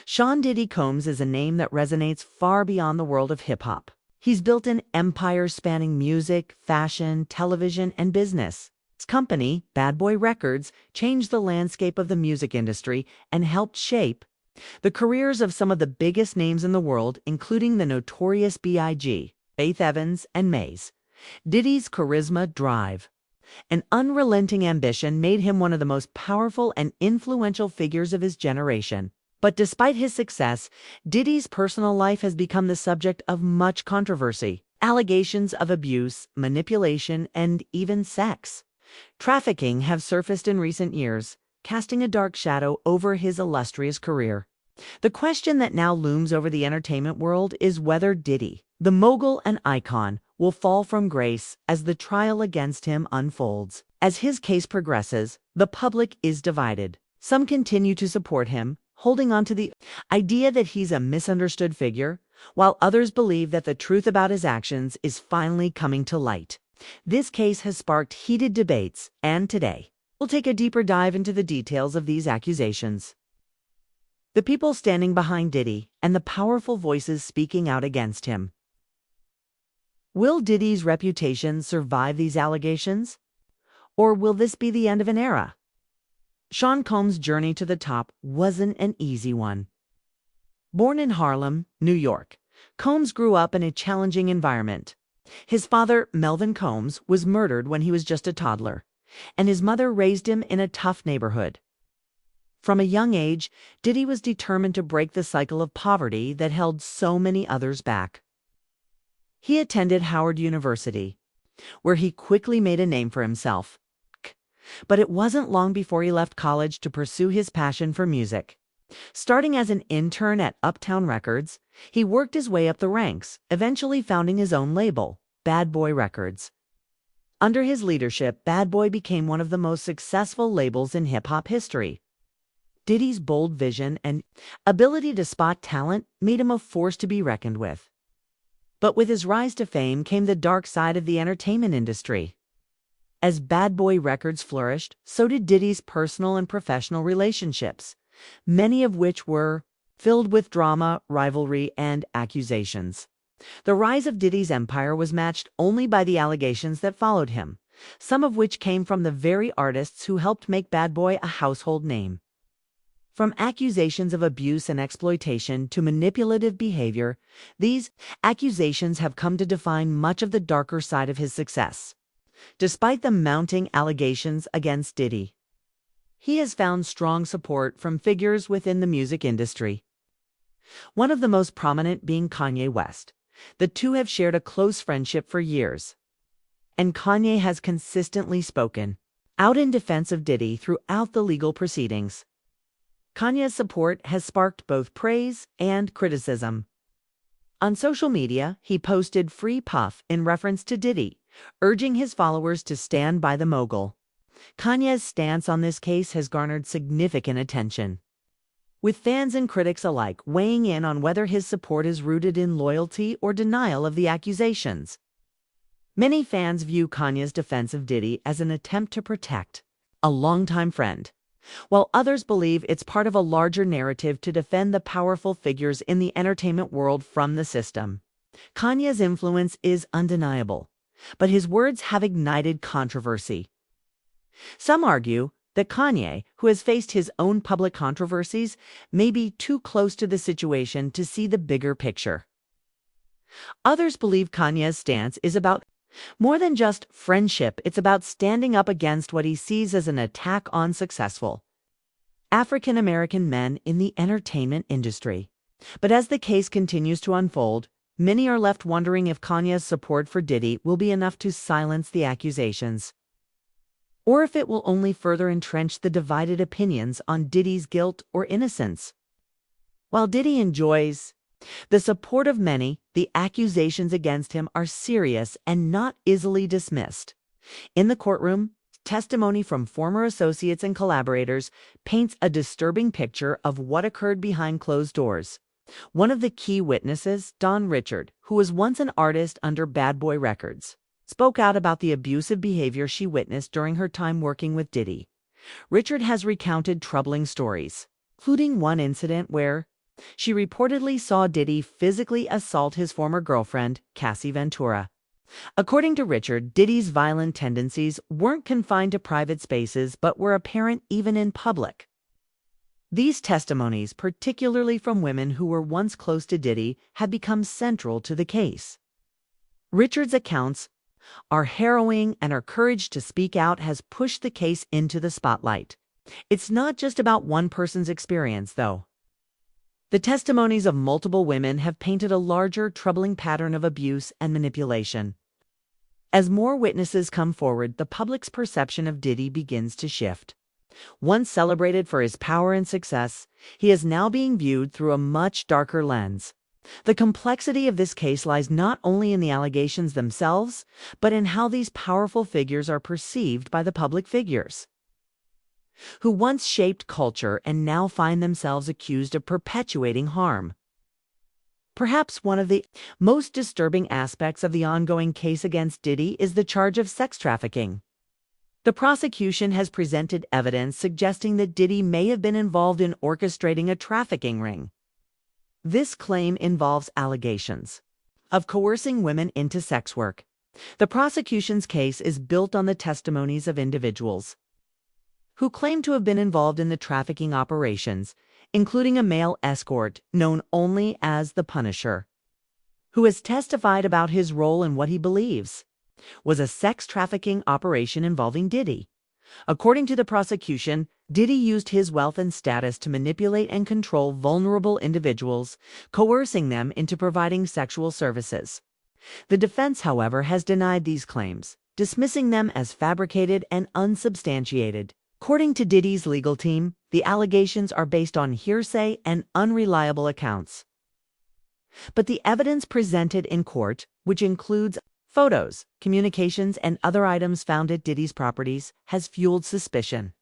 Sean Diddy Combs is a name that resonates far beyond the world of hip-hop. He's built an empire spanning music, fashion, television, and business. His company, Bad Boy Records, changed the landscape of the music industry and helped shape the careers of some of the biggest names in the world, including the notorious B.I.G., Faith Evans, and Maze. Diddy's charisma, drive, and unrelenting ambition made him one of the most powerful and influential figures of his generation. But despite his success, Diddy's personal life has become the subject of much controversy. Allegations of abuse, manipulation, and even sex trafficking have surfaced in recent years, casting a dark shadow over his illustrious career. The question that now looms over the entertainment world is whether Diddy, the mogul and icon, will fall from grace as the trial against him unfolds. As his case progresses, the public is divided. Some continue to support him, holding on to the idea that he's a misunderstood figure, while others believe that the truth about his actions is finally coming to light. This case has sparked heated debates, and today, we'll take a deeper dive into the details of these accusations, the people standing behind Diddy, and the powerful voices speaking out against him. Will Diddy's reputation survive these allegations? Or will this be the end of an era? Sean Combs' journey to the top wasn't an easy one. Born in Harlem, New York, Combs grew up in a challenging environment. His father, Melvin Combs, was murdered when he was just a toddler, and his mother raised him in a tough neighborhood. From a young age, Diddy was determined to break the cycle of poverty that held so many others back. He attended Howard University, where he quickly made a name for himself. But it wasn't long before he left college to pursue his passion for music. Starting as an intern at Uptown Records, he worked his way up the ranks, eventually founding his own label, Bad Boy Records. Under his leadership, Bad Boy became one of the most successful labels in hip-hop history. Diddy's bold vision and ability to spot talent made him a force to be reckoned with. But with his rise to fame came the dark side of the entertainment industry. As Bad Boy Records flourished, so did Diddy's personal and professional relationships, many of which were filled with drama, rivalry, and accusations. The rise of Diddy's empire was matched only by the allegations that followed him, some of which came from the very artists who helped make Bad Boy a household name. From accusations of abuse and exploitation to manipulative behavior, these accusations have come to define much of the darker side of his success. Despite the mounting allegations against Diddy, he has found strong support from figures within the music industry. One of the most prominent being Kanye West. The two have shared a close friendship for years, and Kanye has consistently spoken out in defense of Diddy throughout the legal proceedings. Kanye's support has sparked both praise and criticism. On social media, he posted "Free Puff" in reference to Diddy, urging his followers to stand by the mogul. Kanye's stance on this case has garnered significant attention, with fans and critics alike weighing in on whether his support is rooted in loyalty or denial of the accusations. Many fans view Kanye's defense of Diddy as an attempt to protect a longtime friend, while others believe it's part of a larger narrative to defend the powerful figures in the entertainment world from the system. Kanye's influence is undeniable, but his words have ignited controversy. Some argue that Kanye, who has faced his own public controversies, may be too close to the situation to see the bigger picture. Others believe Kanye's stance is about more than just friendship. It's about standing up against what he sees as an attack on successful African American men in the entertainment industry. But as the case continues to unfold, many are left wondering if Kanye's support for Diddy will be enough to silence the accusations, or if it will only further entrench the divided opinions on Diddy's guilt or innocence. While Diddy enjoys the support of many, the accusations against him are serious and not easily dismissed. In the courtroom, testimony from former associates and collaborators paints a disturbing picture of what occurred behind closed doors. One of the key witnesses, Don Richard, who was once an artist under Bad Boy Records, spoke out about the abusive behavior she witnessed during her time working with Diddy. Richard has recounted troubling stories, including one incident where She reportedly saw Diddy physically assault his former girlfriend, Cassie Ventura. According to Richard, Diddy's violent tendencies weren't confined to private spaces but were apparent even in public. These testimonies, particularly from women who were once close to Diddy, have become central to the case. Richard's accounts are harrowing, and her courage to speak out has pushed the case into the spotlight. It's not just about one person's experience, though. The testimonies of multiple women have painted a larger, troubling pattern of abuse and manipulation. As more witnesses come forward, the public's perception of Diddy begins to shift. Once celebrated for his power and success, he is now being viewed through a much darker lens. The complexity of this case lies not only in the allegations themselves, but in how these powerful figures are perceived by the public figures, who once shaped culture and now find themselves accused of perpetuating harm. Perhaps one of the most disturbing aspects of the ongoing case against Diddy is the charge of sex trafficking. The prosecution has presented evidence suggesting that Diddy may have been involved in orchestrating a trafficking ring. This claim involves allegations of coercing women into sex work. The prosecution's case is built on the testimonies of individuals who claim to have been involved in the trafficking operations, including a male escort known only as the Punisher, who has testified about his role in what he believes was a sex trafficking operation involving Diddy. According to the prosecution, Diddy used his wealth and status to manipulate and control vulnerable individuals, coercing them into providing sexual services. The defense, however, has denied these claims, dismissing them as fabricated and unsubstantiated. According to Diddy's legal team, the allegations are based on hearsay and unreliable accounts. But the evidence presented in court, which includes photos, communications, and other items found at Diddy's properties, has fueled suspicion.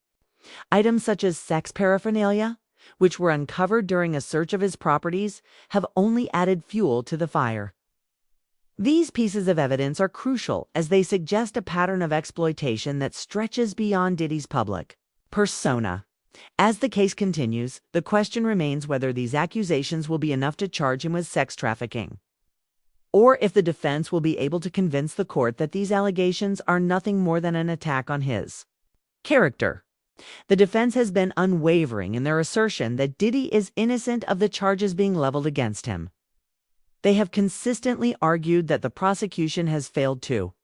Items such as sex paraphernalia, which were uncovered during a search of his properties, have only added fuel to the fire. These pieces of evidence are crucial as they suggest a pattern of exploitation that stretches beyond Diddy's public persona. As the case continues, the question remains whether these accusations will be enough to charge him with sex trafficking, or if the defense will be able to convince the court that these allegations are nothing more than an attack on his character. The defense has been unwavering in their assertion that Diddy is innocent of the charges being leveled against him. They have consistently argued that the prosecution has failed to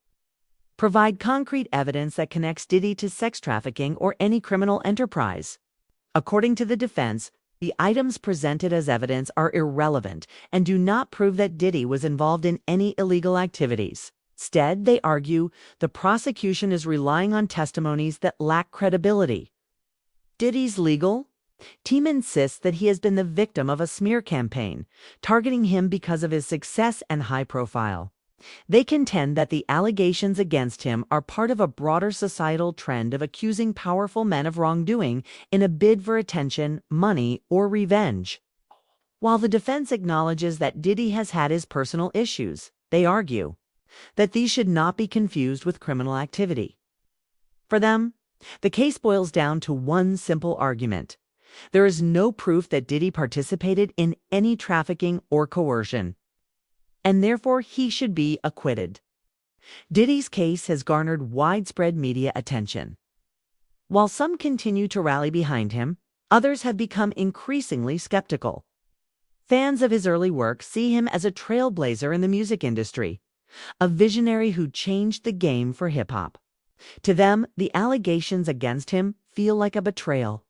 provide concrete evidence that connects Diddy to sex trafficking or any criminal enterprise. According to the defense, the items presented as evidence are irrelevant and do not prove that Diddy was involved in any illegal activities. Instead, they argue the prosecution is relying on testimonies that lack credibility. Diddy's legal team insists that he has been the victim of a smear campaign, targeting him because of his success and high profile. They contend that the allegations against him are part of a broader societal trend of accusing powerful men of wrongdoing in a bid for attention, money, or revenge. While the defense acknowledges that Diddy has had his personal issues, they argue that these should not be confused with criminal activity. For them, the case boils down to one simple argument. There is no proof that Diddy participated in any trafficking or coercion, and therefore he should be acquitted. Diddy's case has garnered widespread media attention. While some continue to rally behind him, others have become increasingly skeptical. Fans of his early work see him as a trailblazer in the music industry, a visionary who changed the game for hip-hop. To them, the allegations against him feel like a betrayal.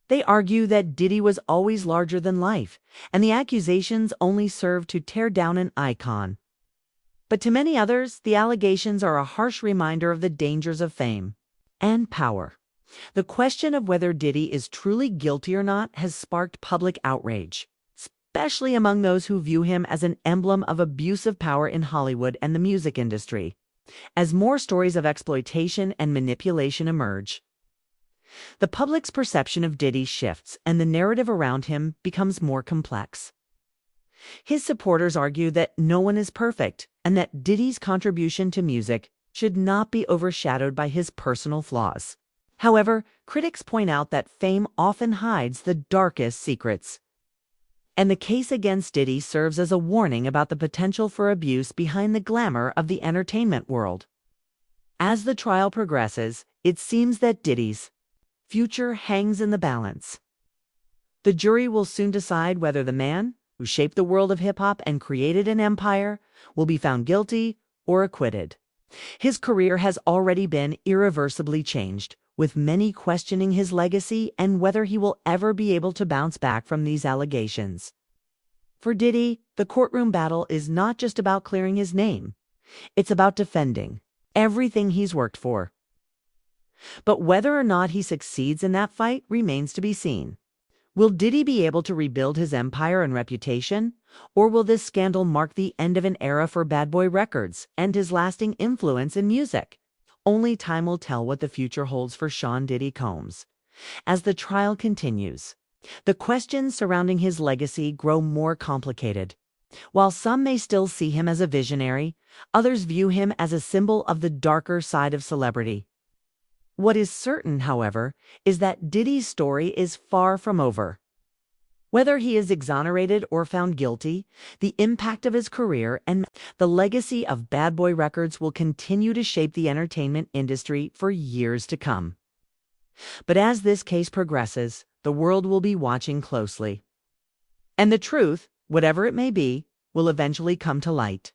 They argue that Diddy was always larger than life, and the accusations only serve to tear down an icon. But to many others, the allegations are a harsh reminder of the dangers of fame and power. The question of whether Diddy is truly guilty or not has sparked public outrage, especially among those who view him as an emblem of abusive power in Hollywood and the music industry. As more stories of exploitation and manipulation emerge, the public's perception of Diddy shifts and the narrative around him becomes more complex. His supporters argue that no one is perfect and that Diddy's contribution to music should not be overshadowed by his personal flaws. However, critics point out that fame often hides the darkest secrets. And the case against Diddy serves as a warning about the potential for abuse behind the glamour of the entertainment world. As the trial progresses, it seems that Diddy's future hangs in the balance. The jury will soon decide whether the man who shaped the world of hip-hop and created an empire will be found guilty or acquitted. His career has already been irreversibly changed, with many questioning his legacy and whether he will ever be able to bounce back from these allegations. For Diddy, the courtroom battle is not just about clearing his name. It's about defending everything he's worked for. But whether or not he succeeds in that fight remains to be seen. Will Diddy be able to rebuild his empire and reputation? Or will this scandal mark the end of an era for Bad Boy Records and his lasting influence in music? Only time will tell what the future holds for Sean Diddy Combs. As the trial continues, the questions surrounding his legacy grow more complicated. While some may still see him as a visionary, others view him as a symbol of the darker side of celebrity. What is certain, however, is that Diddy's story is far from over. Whether he is exonerated or found guilty, the impact of his career and the legacy of Bad Boy Records will continue to shape the entertainment industry for years to come. But as this case progresses, the world will be watching closely. And the truth, whatever it may be, will eventually come to light.